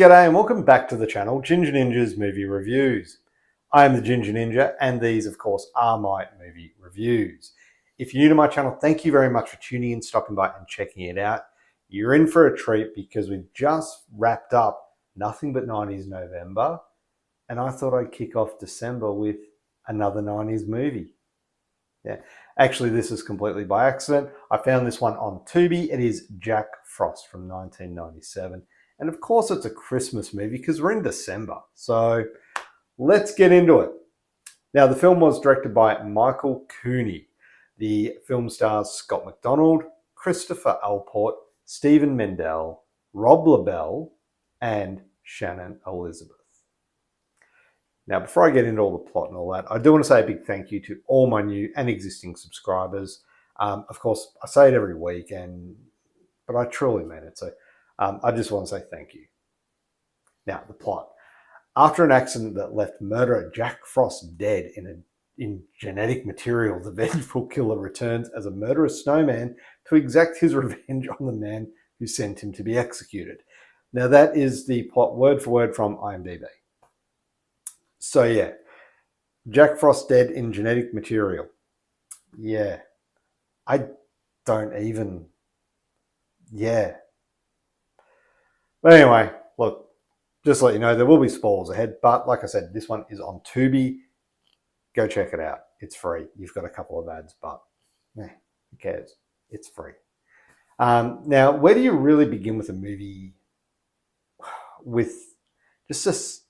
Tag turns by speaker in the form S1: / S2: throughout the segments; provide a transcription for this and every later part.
S1: G'day and welcome back to the channel, Ginger Ninja's Movie Reviews. I am the Ginger Ninja and these, of course, are my movie reviews. If you're new to my channel, thank you very much for tuning in, stopping by and checking it out. You're in for a treat because we've just wrapped up Nothing But 90s November and I thought I'd kick off December with another 90s movie. Yeah, actually this is completely by accident. I found this one on Tubi. It is Jack Frost from 1997. And of course it's a Christmas movie because we're in December. So let's get into it. Now the film was directed by Michael Cooney. The film stars Scott McDonald, Christopher Allport, Stephen Mendel, Rob LaBelle, and Shannon Elizabeth. Now before I get into all the plot and all that, I do want to say a big thank you to all my new and existing subscribers. Of course, I say it every week, but I truly mean it. So I just want to say thank you. Now, the plot. After an accident that left murderer Jack Frost dead in genetic material, the vengeful killer returns as a murderous snowman to exact his revenge on the man who sent him to be executed. Now, that is the plot word for word from IMDb. So, yeah, Jack Frost dead in genetic material. Yeah, I don't even... Yeah. But anyway, look, just to let you know, there will be spoilers ahead. But like I said, this one is on Tubi. Go check it out. It's free. You've got a couple of ads, but who cares? It's free. Now, where do you really begin with a movie with just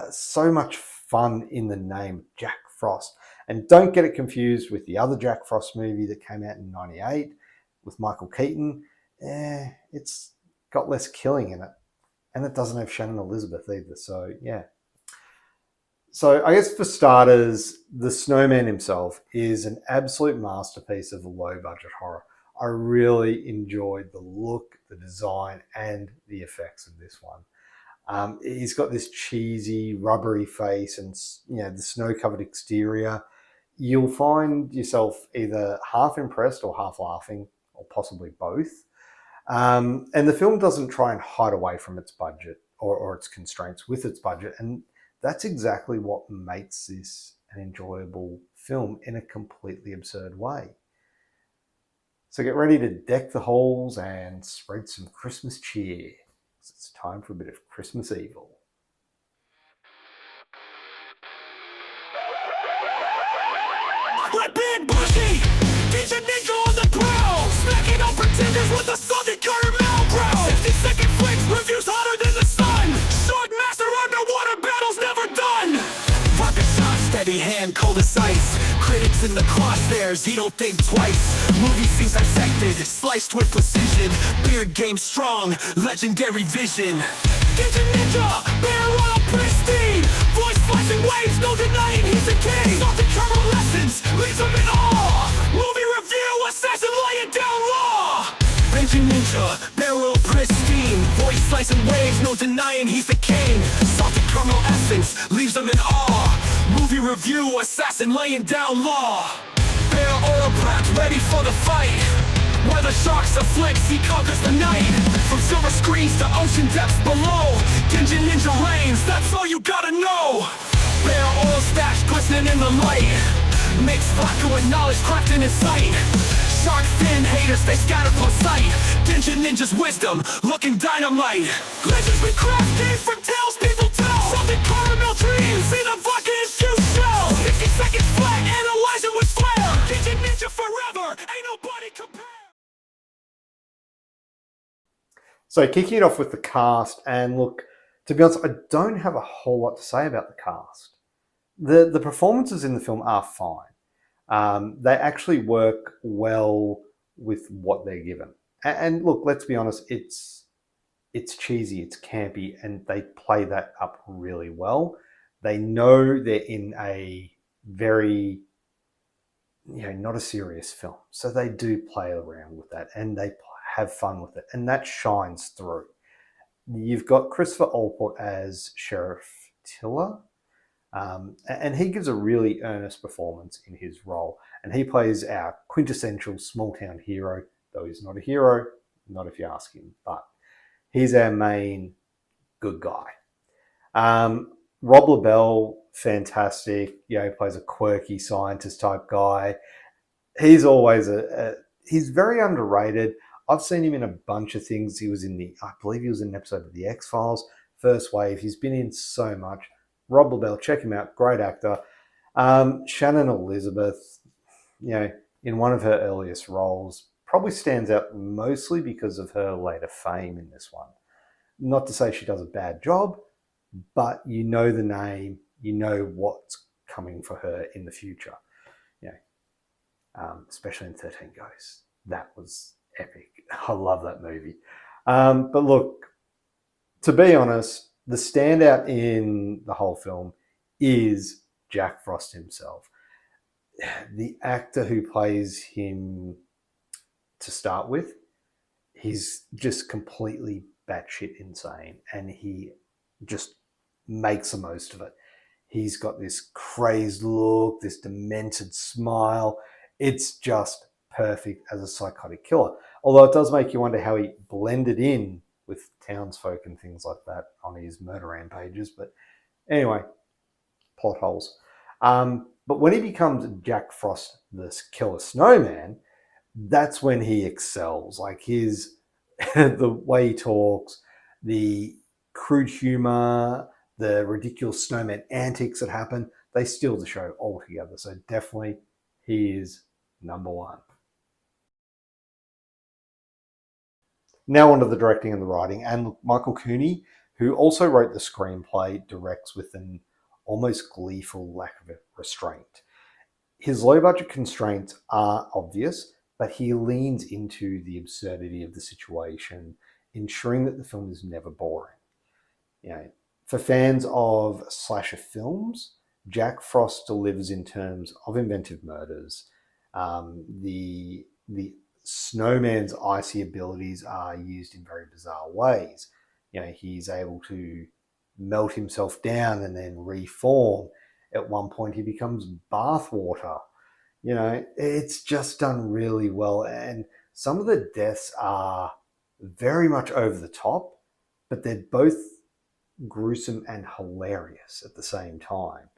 S1: so much fun in the name, Jack Frost? And don't get it confused with the other Jack Frost movie that came out in '98 with Michael Keaton. It's got less killing in it, and it doesn't have Shannon Elizabeth either. So yeah. So I guess for starters, the Snowman himself is an absolute masterpiece of low budget horror. I really enjoyed the look, the design, and the effects of this one. He's got this cheesy, rubbery face and the snow-covered exterior. You'll find yourself either half impressed or half laughing, or possibly both. And the film doesn't try and hide away from its budget or its constraints with its budget. And that's exactly what makes this an enjoyable film in a completely absurd way. So get ready to deck the halls and spread some Christmas cheer. It's time for a bit of Christmas evil.
S2: Like Big Bushy, DJ Ninja on the prowl, smacking on pretenders with a salty caramel growl. 60-second flicks, reviews hotter than the sun. Sword master, underwater battles never done. Vodka shot, steady hand, cold as ice. Critics in the crosshairs, he don't think twice. Movie scenes dissected, sliced with precision. Beard game strong, legendary vision. DJ Ninja, barrel pristine. Voice flashing waves, no denying he's a king. Salty caramel lessons, leaves him in awe. Movie review, assassin laying down law. DJ Ninja, barrel pristine. Voice slicing waves, no denying he's the king. Salty caramel essence, leaves him in awe. Movie review, assassin laying down law. Bear oil prep, ready for the fight. Where the sharks afflicts, he conquers the night. From silver screens to ocean depths below, Ninja Ninja reigns, that's all you gotta know. Bear oil stash glistening in the light. Mixed vodka with knowledge crafted in sight. Shark fin haters, they scatter for sight. Ninja Ninja's wisdom, looking dynamite. Legends we crafted from tales people tell. Something caramel dreams in a vodka infused shell. 50 seconds flat, analyze it with flair. Ninja Ninja forever, ain't nobody compare.
S1: So kicking it off with the cast, and look, to be honest, I don't have a whole lot to say about the cast. The performances in the film are fine. They actually work well with what they're given. And look, let's be honest, it's cheesy, it's campy, and they play that up really well. They know they're in a very, not a serious film. So they do play around with that, and they have fun with it, and that shines through. You've got Christopher Allport as Sheriff Tiller, and he gives a really earnest performance in his role, and he plays our quintessential small-town hero, though he's not a hero, not if you ask him, but he's our main good guy. Rob LaBelle, fantastic. You know, he plays a quirky scientist type guy. He's always he's very underrated. I've seen him in a bunch of things. He was I believe he was in an episode of The X-Files, First Wave. He's been in so much. Rob LaBelle, check him out, great actor. Shannon Elizabeth, you know, in one of her earliest roles, probably stands out mostly because of her later fame in this one. Not to say she does a bad job, but you know the name, you know what's coming for her in the future. You know, especially in 13 Ghosts. That was epic. I love that movie. But look, to be honest, the standout in the whole film is Jack Frost himself. The actor who plays him to start with, he's just completely batshit insane, and he just makes the most of it. He's got this crazed look, this demented smile. It's just perfect as a psychotic killer. Although it does make you wonder how he blended in with townsfolk and things like that on his murder rampages. But anyway, plot holes. But when he becomes Jack Frost, the killer snowman, that's when he excels. Like his, the way he talks, the crude humor, the ridiculous snowman antics that happen, they steal the show altogether. So definitely he is number one. Now onto the directing and the writing. And Michael Cooney, who also wrote the screenplay, directs with an almost gleeful lack of restraint. His low-budget constraints are obvious, but he leans into the absurdity of the situation, ensuring that the film is never boring. You know, for fans of slasher films, Jack Frost delivers in terms of inventive murders. The snowman's icy abilities are used in very bizarre ways. You know, he's able to melt himself down and then reform. At one point, he becomes bathwater. You know, it's just done really well. And some of the deaths are very much over the top, but they're both gruesome and hilarious at the same time.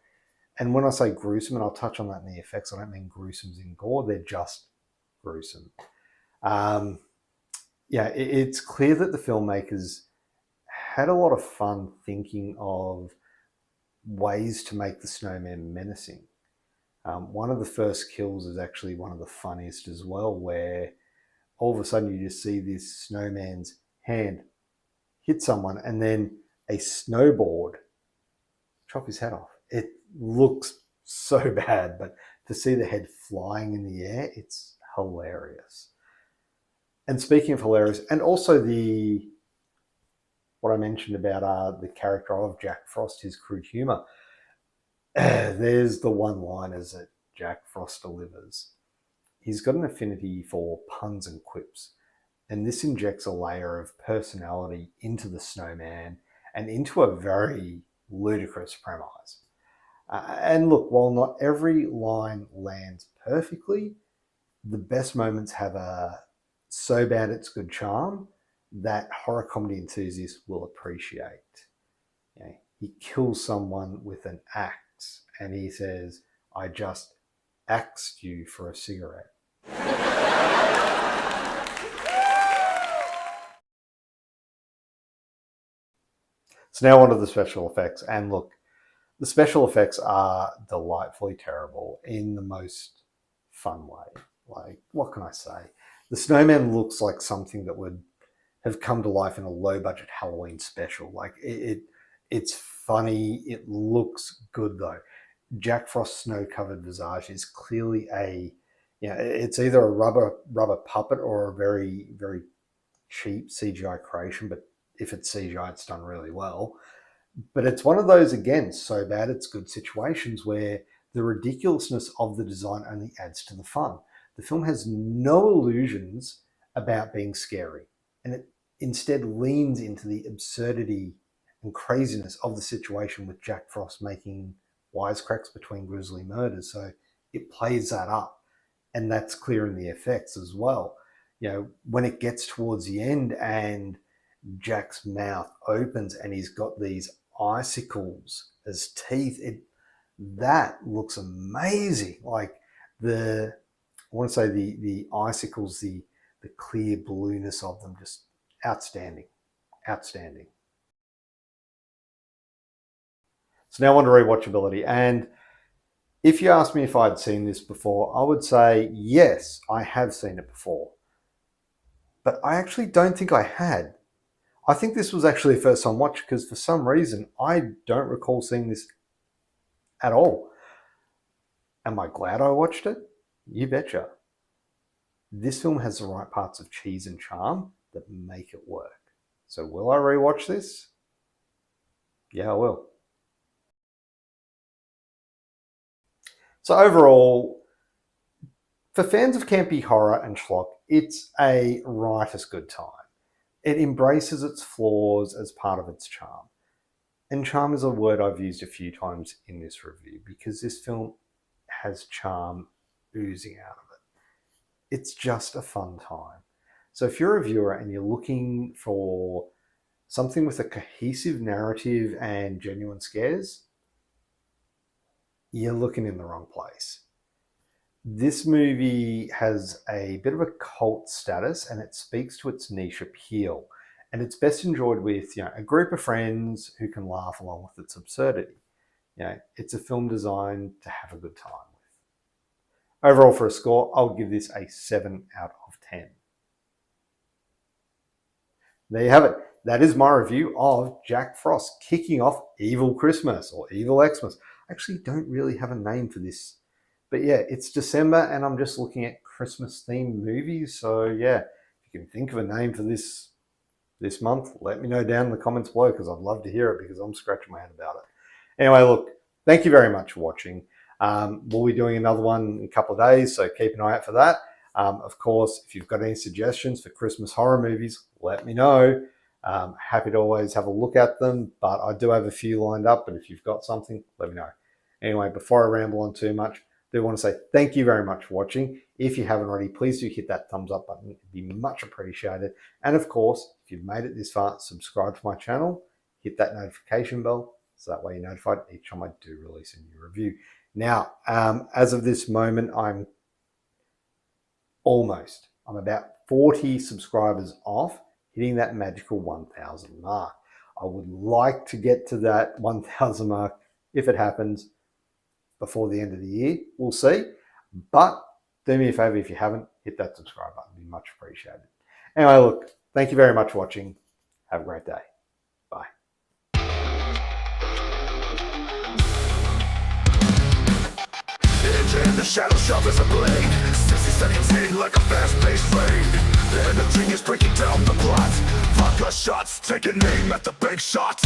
S1: And when I say gruesome, and I'll touch on that in the effects, I don't mean gruesomes in gore, they're just gruesome. Yeah, it's clear that the filmmakers had a lot of fun thinking of ways to make the snowman menacing. One of the first kills is actually one of the funniest as well, where all of a sudden you just see this snowman's hand hit someone and then a snowboard chop his head off. It looks so bad, but to see the head flying in the air, it's hilarious. And speaking of hilarious, and also what I mentioned about the character of Jack Frost, his crude humor, there's the one-liners that Jack Frost delivers. He's got an affinity for puns and quips, and this injects a layer of personality into the snowman and into a very ludicrous premise. And look, while not every line lands perfectly, the best moments have a so bad it's good charm that horror comedy enthusiasts will appreciate. You know, he kills someone with an axe and he says, "I just axed you for a cigarette." So now on to the special effects. And look, the special effects are delightfully terrible in the most fun way. Like, what can I say? The snowman looks like something that would have come to life in a low-budget Halloween special. Like, it's funny. It looks good, though. Jack Frost's snow-covered visage is clearly it's either a rubber puppet or a very, very cheap CGI creation, but if it's CGI, it's done really well. But it's one of those, again, so bad it's good situations where the ridiculousness of the design only adds to the fun. The film has no illusions about being scary, and it instead leans into the absurdity and craziness of the situation, with Jack Frost making wisecracks between grisly murders. So it plays that up, and that's clear in the effects as well. You know, when it gets towards the end and Jack's mouth opens and he's got these icicles as teeth. That looks amazing. Like I want to say the icicles, the clear blueness of them, just outstanding. Outstanding. So now on to rewatchability. And if you ask me if I'd seen this before, I would say yes, I have seen it before. But I actually don't think I had. I think this was actually a first time watch because for some reason I don't recall seeing this at all. Am I glad I watched it? You betcha. This film has the right parts of cheese and charm that make it work. So will I rewatch this? Yeah, I will. So overall, for fans of campy horror and schlock, it's a right as good time. It embraces its flaws as part of its charm. And charm is a word I've used a few times in this review because this film has charm oozing out of it. It's just a fun time. So if you're a viewer and you're looking for something with a cohesive narrative and genuine scares, you're looking in the wrong place. This movie has a bit of a cult status and it speaks to its niche appeal. And it's best enjoyed with, a group of friends who can laugh along with its absurdity. It's a film designed to have a good time with. Overall, for a score, I'll give this a 7 out of 10. There you have it. That is my review of Jack Frost kicking off Evil Christmas or Evil Xmas. I actually don't really have a name for this. But yeah, it's December and I'm just looking at Christmas themed movies. So yeah, if you can think of a name for this month, let me know down in the comments below because I'd love to hear it because I'm scratching my head about it. Anyway, look, thank you very much for watching. We'll be doing another one in a couple of days, so keep an eye out for that. Of course, if you've got any suggestions for Christmas horror movies, let me know. Happy to always have a look at them, but I do have a few lined up, but if you've got something, let me know. Anyway, before I ramble on too much, I do want to say thank you very much for watching. If you haven't already, please do hit that thumbs up button. It'd be much appreciated. And of course, if you've made it this far, subscribe to my channel, hit that notification bell, so that way you're notified each time I do release a new review. Now, as of this moment, I'm about 40 subscribers off hitting that magical 1,000 mark. I would like to get to that 1,000 mark if it happens before the end of the year. We'll see. But do me a favor, if you haven't, hit that subscribe button. It'd be much appreciated. Anyway, look, thank you very much for watching. Have a great day. Bye.
S2: In the shadow sharp as a blade, 60 seconds in like a fast-paced raid. The energy is breaking down the plot. Vodka shots, taking aim at the big shots.